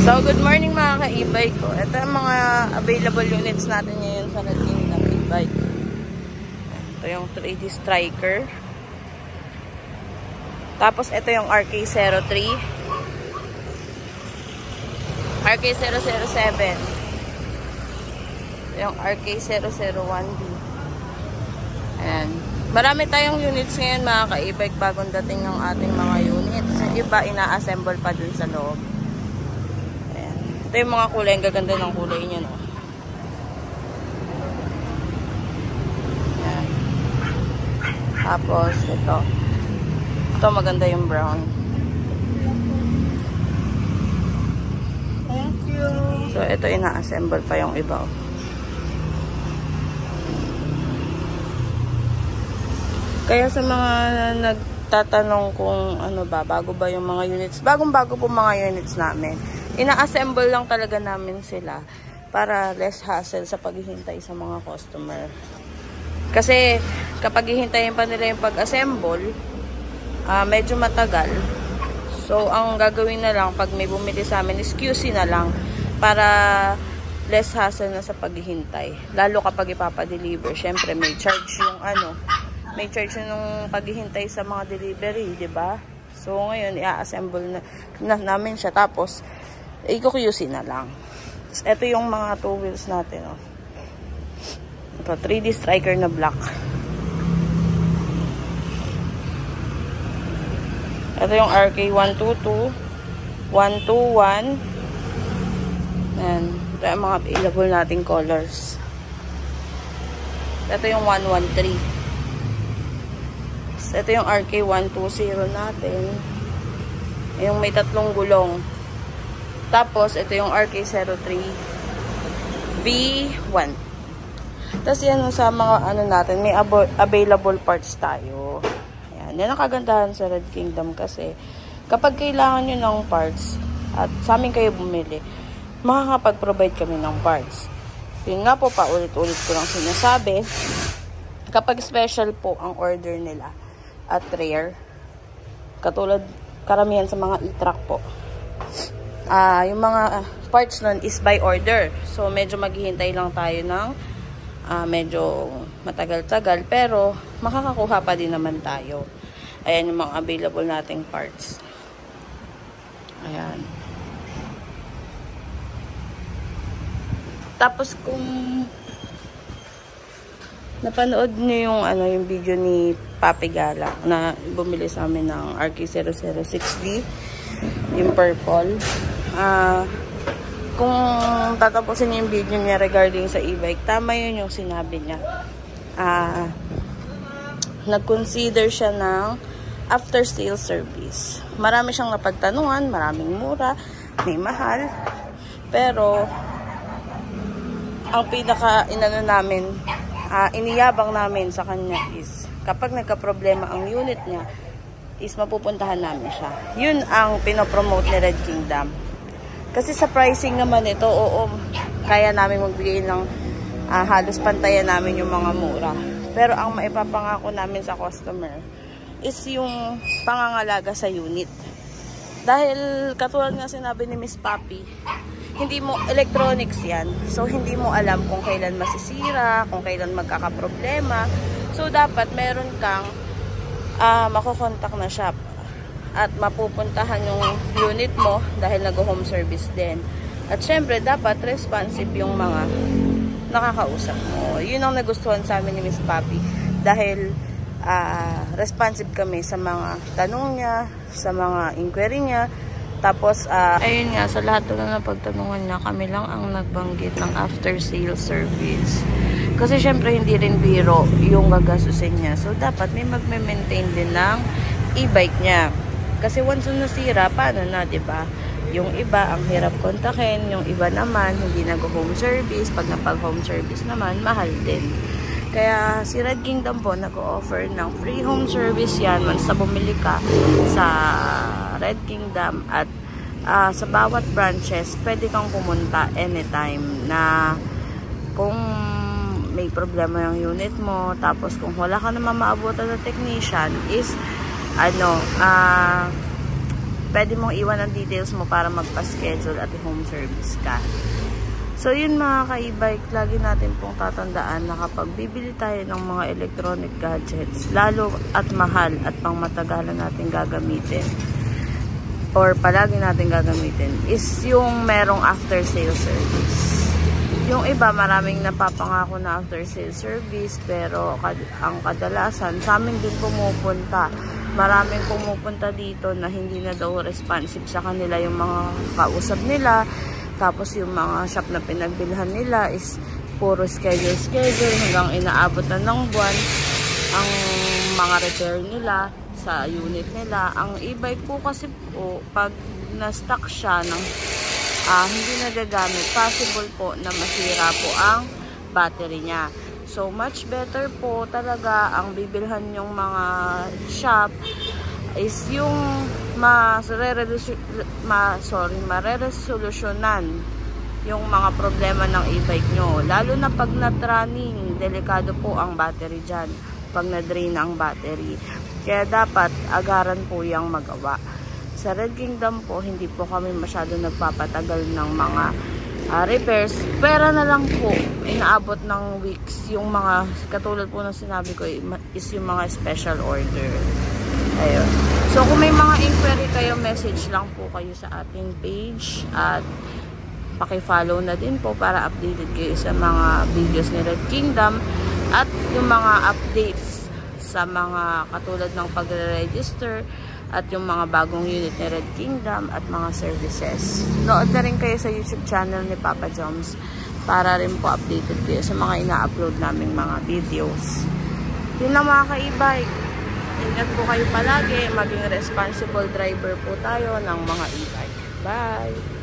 So, good morning mga ka-e-bike ko. Ito ang mga available units natin ngayon sa Red Kingdom e-bike. Ito yung 3D Striker. Tapos, ito yung RK03. RK007. Yung RK001B. Ayan. Marami tayong units ngayon mga ka-e-bike bagong dating ng ating mga units. Yung iba, ina-assemble pa dun sa loob. Ito yung mga kulay. Ang gaganda ng kulay niya, no? Ayan. Tapos, ito. Ito, maganda yung brown. Thank you. So, ito, ina-assemble pa yung iba. Kaya sa mga nagtatanong kung ano ba, bago ba yung mga units, bagong-bago po mga units namin. Ina-assemble lang talaga namin sila para less hassle sa paghihintay sa mga customer. Kasi kapag hihintayin pa nila yung pag-assemble, medyo matagal. So, ang gagawin na lang pag may bumili sa amin is QC na lang para less hassle na sa paghihintay. Lalo kapag ipapadeliver, syempre may charge yung may charge yung paghihintay sa mga delivery, 'di ba? So, ngayon i-assemble na namin siya tapos i-QC na lang. Ito yung mga two wheels natin. Oh. Ito, 3D Striker na black. Ito yung RK122, 121. And ito yung mga available nating colors. Ito yung 113. Ito yung RK120 natin. Yung may tatlong gulong. Tapos, ito yung RK03 B1. Tapos, yan sa mga natin, may available parts tayo. Ayan. Yan ang kagandahan sa Red Kingdom kasi kapag kailangan nyo ng parts at sa amin kayo bumili, makakapag-provide kami ng parts. Yun nga po, paulit-ulit ko lang sinasabi, kapag special po ang order nila at rare, katulad karamihan sa mga e-truck po, yung mga parts nun is by order. So, medyo maghihintay lang tayo ng medyo matagal-tagal. Pero, makakakuha pa din naman tayo. Ayan yung mga available nating parts. Ayan. Tapos, kung napanood niyo yung video ni Papi Gala na bumili sa amin ng RK006D, yung purple. Kung tatapusin niyo yung video niya regarding sa e-bike, tama yun yung sinabi niya. Nag-consider siya ng after sale service. Marami siyang napagtanungan, maraming mura, may mahal. Pero ang pinaka iniyabang namin sa kanya is kapag nagka-problema ang unit niya, is mapupuntahan namin siya. Yun ang pinopromote ni Red Kingdom. Kasi sa pricing naman ito, oo, kaya namin magbigay ng halos pantayan namin yung mga mura. Pero ang maipapangako namin sa customer is yung pangangalaga sa unit. Dahil katulad nga sinabi ni Miss Papi, hindi mo, electronics yan. So, hindi mo alam kung kailan masisira, kung kailan magkakaproblema. So, dapat meron kang makokontak na shop at mapupuntahan yung unit mo dahil nag-home service din. At syempre, dapat responsive yung mga nakakausap mo. Yun ang nagustuhan sa amin ni Miss Papi dahil responsive kami sa mga tanong niya, sa mga inquiry niya. Tapos, ayun nga, sa lahat na napagtanungan niya, kami lang ang nagbanggit ng after sale service. Kasi syempre, hindi rin biro yung gagasusin niya. So, dapat may magme-maintain din ng e-bike niya. Kasi once nasira, paano na, diba? Yung iba, ang hirap kontakin. Yung iba naman, hindi nag-home service. Pag napag-home service naman, mahal din. Kaya si Red Kingdom po nag-o-offer ng free home service yan once na bumili ka sa Red Kingdom. At sa bawat branches, pwede kang pumunta anytime na kung may problema yung unit mo. Tapos kung wala ka naman maabutan ng technician is pwede mong iwan ang details mo para magpa-schedule at home service ka. So yun mga ka-e-bike, lagi natin pong tatandaan na kapag bibili tayo ng mga electronic gadgets, lalo at mahal at pang matagalan natin gagamitin, or palagi natin gagamitin, is yung merong after sale service. Yung iba, maraming napapangako na after sale service, pero ang kadalasan, sa amin din pumupunta. Maraming pumupunta dito na hindi na daw responsive sa kanila yung mga kausap nila. Tapos yung mga shop na pinagbilhan nila is puro schedule hanggang inaabot na ng buwan ang mga repair nila sa unit nila. Ang e-bike po kasi po, pag na-stock siya ng hindi nagagamit, possible po na masira po ang battery niya. So much better po talaga ang bibilhan yung mga shop is yung mareresolusyonan yung mga problema ng e-bike nyo. Lalo na pag na-running, delikado po ang battery dyan pag na-drain ang battery. Kaya dapat agaran po yung magawa. Sa Red Kingdom po, hindi po kami masyado nagpapatagal ng mga repairs. Pera na lang po, inaabot ng weeks. Yung mga, katulad po na sinabi ko, is yung mga special order. Ayun. So, kung may mga inquiry kayo, message lang po kayo sa ating page at paki-follow na din po para updated kayo sa mga videos ni Red Kingdom at yung mga updates sa mga katulad ng pagre-register at yung mga bagong unit ni Red Kingdom at mga services. Nood na rin kayo sa YouTube channel ni Papa Joms para rin po updated kayo sa mga ina-upload naming mga videos. Yun lang mga ka-e-bike. Ingat po kayo palagi. Maging responsible driver po tayo ng mga e-bike. Bye!